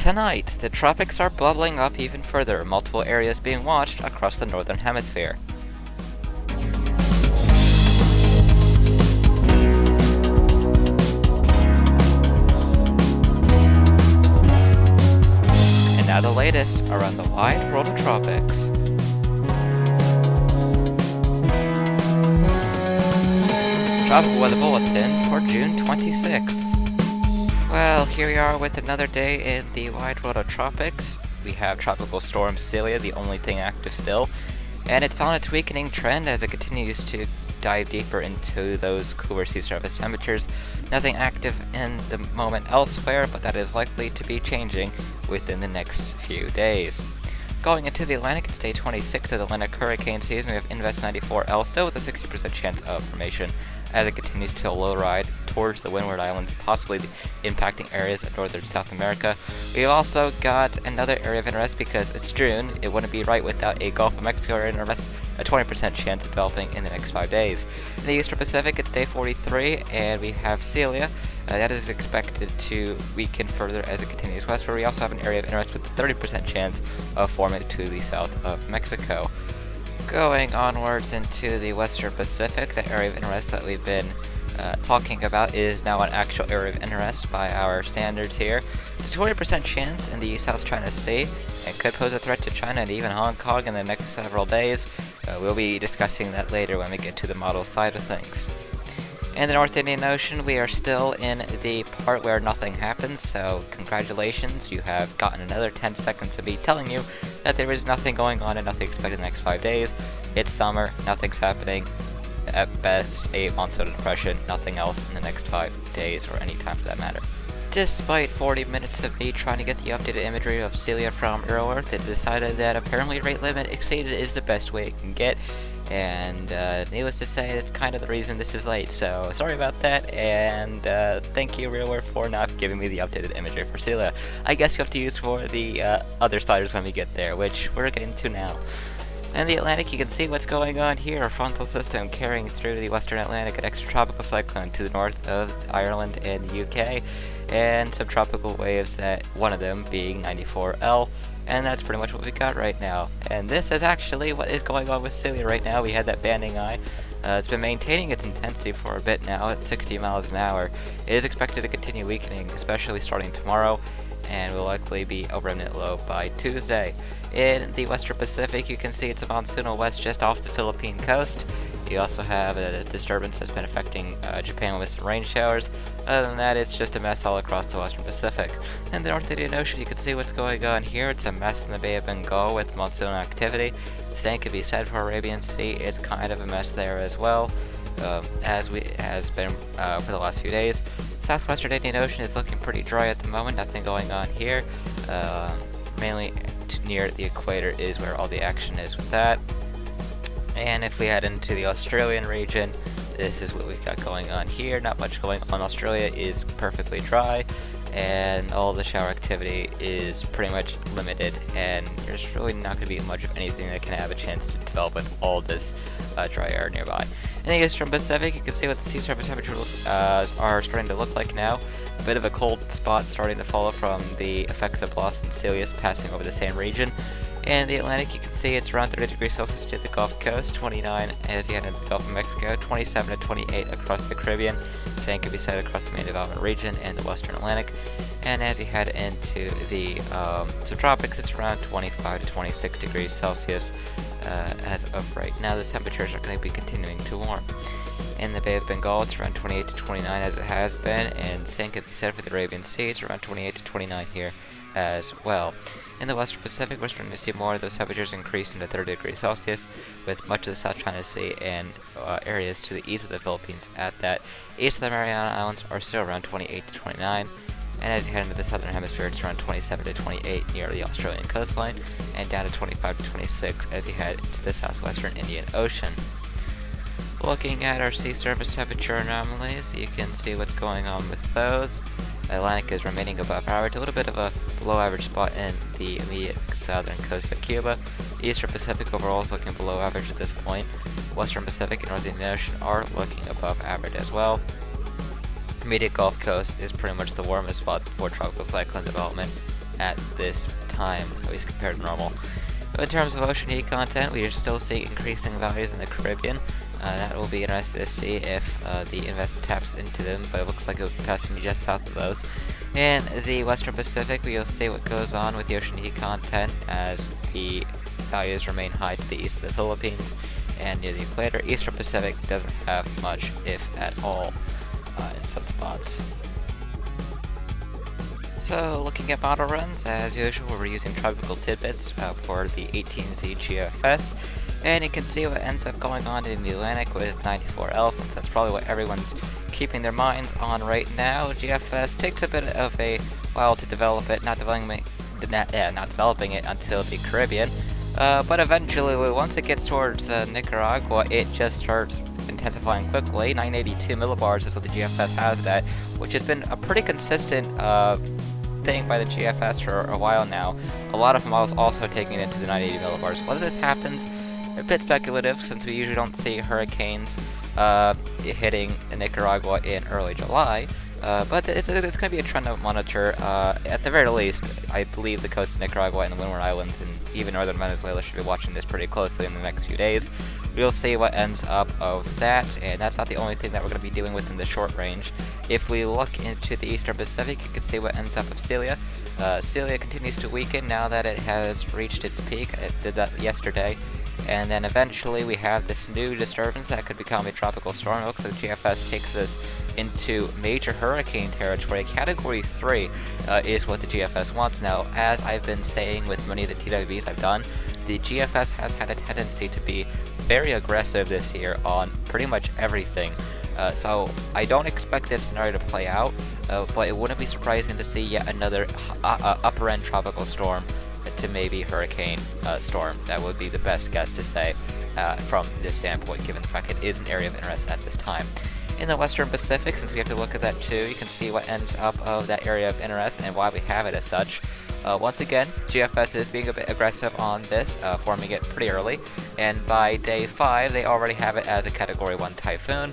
Tonight, the tropics are bubbling up even further, multiple areas being watched across the northern hemisphere. And now the latest around the wide world of tropics. Tropical Weather Bulletin for June 26th. Well, here we are with another day in the wide world of tropics. We have Tropical Storm Celia, the only thing active still, and it's on its weakening trend as it continues to dive deeper into those cooler sea surface temperatures. Nothing active in the moment elsewhere, but that is likely to be changing within the next few days. Going into the Atlantic, it's day 26 of the Atlantic hurricane season. We have Invest 94L still with a 60% chance of formation as it continues to low ride towards the Windward Islands, possibly impacting areas of northern South America. We've also got another area of interest because it's June. It wouldn't be right without a Gulf of Mexico area of interest, a 20% chance of developing in the next 5 days. In the Eastern Pacific, it's day 43, and we have Celia. That is expected to weaken further as it continues westward. We also have an area of interest with a 30% chance of forming to the south of Mexico. Going onwards into the Western Pacific, the area of interest that we've been talking about is now an actual area of interest by our standards here. It's a 20% chance in the South China Sea and could pose a threat to China and even Hong Kong in the next several days. We'll be discussing that later when we get to the model side of things. In the North Indian Ocean, we are still in the part where nothing happens, so congratulations, you have gotten another 10 seconds of me telling you that there is nothing going on and nothing expected in the next 5 days. It's summer, nothing's happening. At best, a monsoon depression, nothing else in the next 5 days or any time for that matter. Despite 40 minutes of me trying to get the updated imagery of Celia from Earth, it decided that apparently rate limit exceeded is the best way it can get. And needless to say, that's kind of the reason this is late, so sorry about that, and thank you RealWorld for not giving me the updated imagery for Celia. I guess you have to use for the other sliders when we get there, which we're getting to now. In the Atlantic, you can see what's going on here. A frontal system carrying through the western Atlantic, an extratropical cyclone to the north of Ireland and the UK, and some tropical waves, that one of them being 94L. And that's pretty much what we got right now. And this is actually what is going on with Celia right now. We had that banding eye. It's been maintaining its intensity for a bit now at 60 miles an hour. It is expected to continue weakening, especially starting tomorrow, and will likely be a remnant low by Tuesday. In the Western Pacific, you can see it's a monsoonal west just off the Philippine coast. You also have a disturbance that's been affecting Japan with some rain showers. Other than that, it's just a mess all across the Western Pacific. In the North Indian Ocean, you can see what's going on here. It's a mess in the Bay of Bengal with monsoon activity. Same could be said for Arabian Sea. It's kind of a mess there as well, as has been for the last few days. Southwestern Indian Ocean is looking pretty dry at the moment. Nothing going on here. Mainly near the equator is where all the action is with that. And if we head into the Australian region, this is what we've got going on here. Not much going on. Australia is perfectly dry, and all the shower activity is pretty much limited, and there's really not going to be much of anything that can have a chance to develop with all this dry air nearby. In the Eastern Pacific, you can see what the sea surface temperatures are starting to look like now. A bit of a cold spot starting to follow from the effects of Bloss and Celius passing over the same region. In the Atlantic, you can see it's around 30 degrees Celsius to the Gulf Coast, 29 as you head into the Gulf of Mexico, 27 to 28 across the Caribbean. Same can be said across the main development region and the Western Atlantic. And as you head into the subtropics, it's around 25 to 26 degrees Celsius as of right now. The temperatures are going to be continuing to warm. In the Bay of Bengal, it's around 28 to 29 as it has been, and same can be said for the Arabian Sea. It's around 28 to 29 here as well. In the Western Pacific, we're starting to see more of those temperatures increase into 30 degrees Celsius, with much of the South China Sea and areas to the east of the Philippines at that. East of the Mariana Islands are still around 28 to 29, and as you head into the southern hemisphere, it's around 27 to 28 near the Australian coastline, and down to 25 to 26 as you head to the southwestern Indian Ocean. Looking at our sea surface temperature anomalies, you can see what's going on with those. Atlantic is remaining above average, a little bit of a below average spot in the immediate southern coast of Cuba. The Eastern Pacific overall is looking below average at this point. Western Pacific and North Indian Ocean are looking above average as well. The immediate Gulf Coast is pretty much the warmest spot before tropical cyclone development, at this time, at least compared to normal. But in terms of ocean heat content, we are still seeing increasing values in the Caribbean. That will be interesting to see if the investment taps into them, but it looks like it will be passing just south of those. In the Western Pacific, we'll see what goes on with the ocean heat content as the values remain high to the east of the Philippines and near the equator. Eastern Pacific doesn't have much, if at all, in some spots. So, looking at model runs, as usual, we're using tropical tidbits for the 18Z GFS, and you can see what ends up going on in the Atlantic with 94L, since that's probably what everyone's keeping their minds on right now. GFS takes a bit of a while to develop it, not developing it until the Caribbean, but eventually, once it gets towards Nicaragua, it just starts intensifying quickly. 982 millibars is what the GFS has at, which has been a pretty consistent thing by the GFS for a while now. A lot of models also taking it into the 980 millibars. Whether this happens, a bit speculative, since we usually don't see hurricanes hitting Nicaragua in early July. But it's going to be a trend to monitor. At the very least, I believe the coast of Nicaragua and the Windward Islands and even northern Venezuela should be watching this pretty closely in the next few days. We'll see what ends up of that, and that's not the only thing that we're going to be doing within the short range. If we look into the Eastern Pacific, you can see what ends up of Celia. Celia continues to weaken now that it has reached its peak. It did that yesterday. And then eventually we have this new disturbance that could become a tropical storm. It looks like GFS takes this into major hurricane territory. Category 3 is what the GFS wants. Now, as I've been saying with many of the TWBs I've done, the GFS has had a tendency to be very aggressive this year on pretty much everything. So I don't expect this scenario to play out, but it wouldn't be surprising to see yet another upper end tropical storm to maybe hurricane storm. That would be the best guess to say from this standpoint, given the fact it is an area of interest at this time. In the Western Pacific, since we have to look at that too, you can see what ends up of that area of interest and why we have it as such. Once again, GFS is being a bit aggressive on this, forming it pretty early, and by day 5 they already have it as a Category 1 typhoon.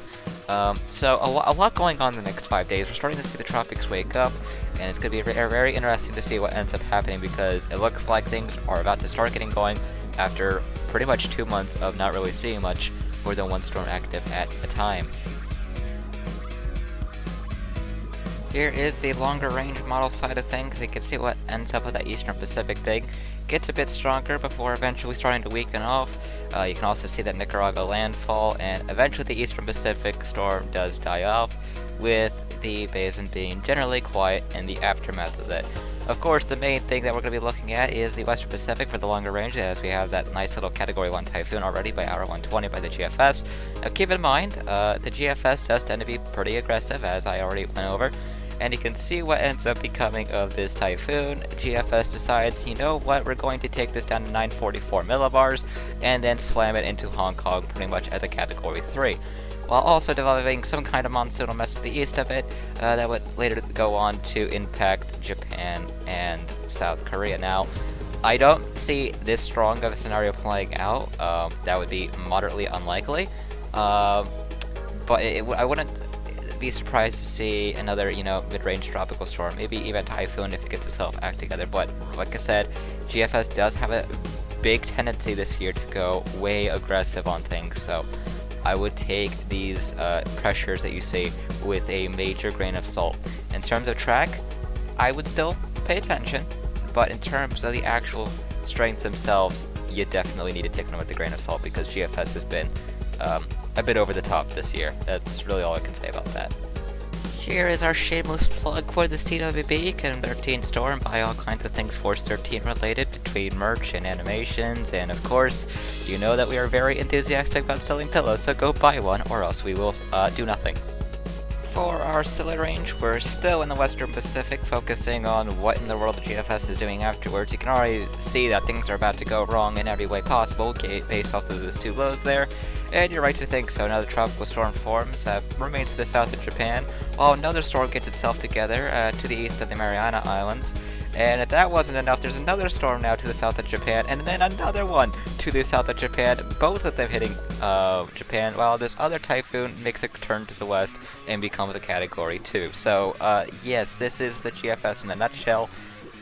So a lot going on the next 5 days. We're starting to see the tropics wake up, and it's going to be very interesting to see what ends up happening, because it looks like things are about to start getting going after pretty much 2 months of not really seeing much, more than one storm active at a time. Here is the longer range model side of things. You can see what ends up with that Eastern Pacific thing. Gets a bit stronger before eventually starting to weaken off. You can also see that Nicaragua landfall, and eventually the Eastern Pacific storm does die off, with the basin being generally quiet in the aftermath of it. Of course, the main thing that we're going to be looking at is the Western Pacific for the longer range, as we have that nice little Category 1 typhoon already by hour 120 by the GFS. Now keep in mind, the GFS does tend to be pretty aggressive, as I already went over. And you can see what ends up becoming of this typhoon. GFS decides, you know what, we're going to take this down to 944 millibars and then slam it into Hong Kong pretty much as a Category 3. While also developing some kind of monsoonal mess to the east of it that would later go on to impact Japan and South Korea. Now, I don't see this strong of a scenario playing out. That would be moderately unlikely. But I wouldn't be surprised to see another, mid-range tropical storm, maybe even typhoon if it gets itself act together. But like I said, GFS does have a big tendency this year to go way aggressive on things, so I would take these pressures that you see with a major grain of salt. In terms of track, I would still pay attention, but in terms of the actual strengths themselves, you definitely need to take them with a grain of salt, because GFS has been a bit over the top this year. That's really all I can say about that. Here is our shameless plug for the CWB. Can 13 store and buy all kinds of things Force 13 related, between merch and animations, and of course, you know that we are very enthusiastic about selling pillows, so go buy one or else we will do nothing. For our Celia range, we're still in the Western Pacific, focusing on what in the world the GFS is doing afterwards. You can already see that things are about to go wrong in every way possible, based off of those two lows there. And you're right to think so. Another tropical storm forms, remains to the south of Japan, while another storm gets itself together to the east of the Mariana Islands. And if that wasn't enough, there's another storm now to the south of Japan, and then another one to the south of Japan, both of them hitting Japan, while this other typhoon makes a turn to the west and becomes a Category 2. So, yes, this is the GFS in a nutshell.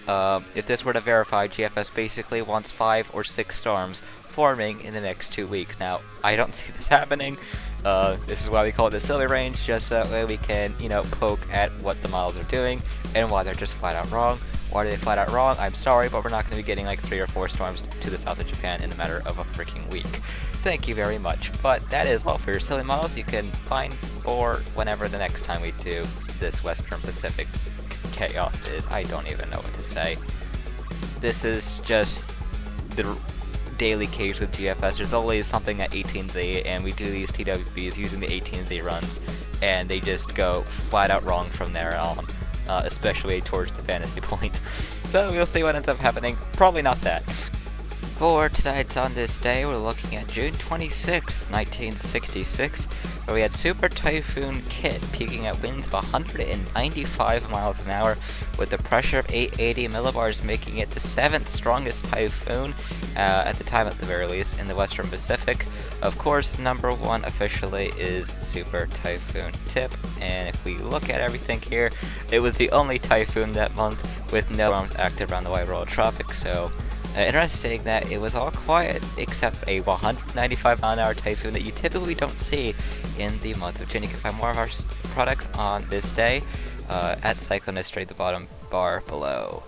If this were to verify, GFS basically wants 5 or 6 storms forming in the next 2 weeks. Now, I don't see this happening. This is why we call it the Celia range, just that way we can, poke at what the models are doing and why they're just flat out wrong. Why are they flat out wrong? I'm sorry, but we're not going to be getting like 3 or 4 storms to the south of Japan in the matter of a freaking week. Thank you very much. But that is all for your Celia models. You can find or whenever the next time we do this Western Pacific chaos is. I don't even know what to say. This is just the daily case with GFS. There's always something at 18Z, and we do these TWBs using the 18Z runs, and they just go flat out wrong from there on. Especially towards the fantasy point. So we'll see what ends up happening. Probably not that. For tonight's On This Day, we're looking at June 26th, 1966, where we had Super Typhoon Kit peaking at winds of 195 miles an hour, with a pressure of 880 millibars, making it the 7th strongest typhoon, at the time at the very least, in the Western Pacific. Of course, number 1 officially is Super Typhoon Tip, and if we look at everything here, it was the only typhoon that month with no storms active around the wide world tropics, so interesting that it was all quiet except a 195 mile an hour typhoon that you typically don't see in the month of June. You can find more of our products on this day at Cyclone History, the bottom bar below.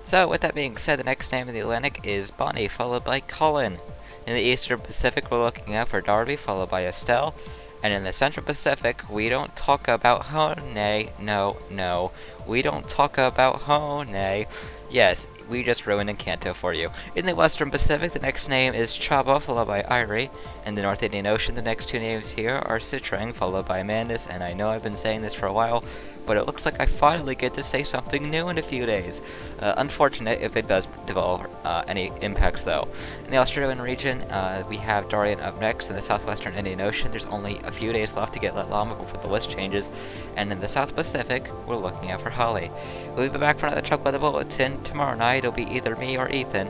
So with that being said, the next name in the Atlantic is Bonnie, followed by Colin. In the Eastern Pacific, we're looking out for Darby, followed by Estelle. And in the Central Pacific, we don't talk about Hone. No. We don't talk about Hone. Yes, we just ruined Encanto for you. In the Western Pacific, the next name is Chaba, followed by Irie. In the North Indian Ocean, the next 2 names here are Citrang, followed by Amandus, and I know I've been saying this for a while, but it looks like I finally get to say something new in a few days. Unfortunate if it does develop any impacts, though. In the Australian region, we have Dorian up next. In the southwestern Indian Ocean, there's only a few days left to get let llama before the list changes. And in the South Pacific, we're looking out for Holly. We'll be back for another Truck Weather Bulletin tomorrow night. It'll be either me or Ethan.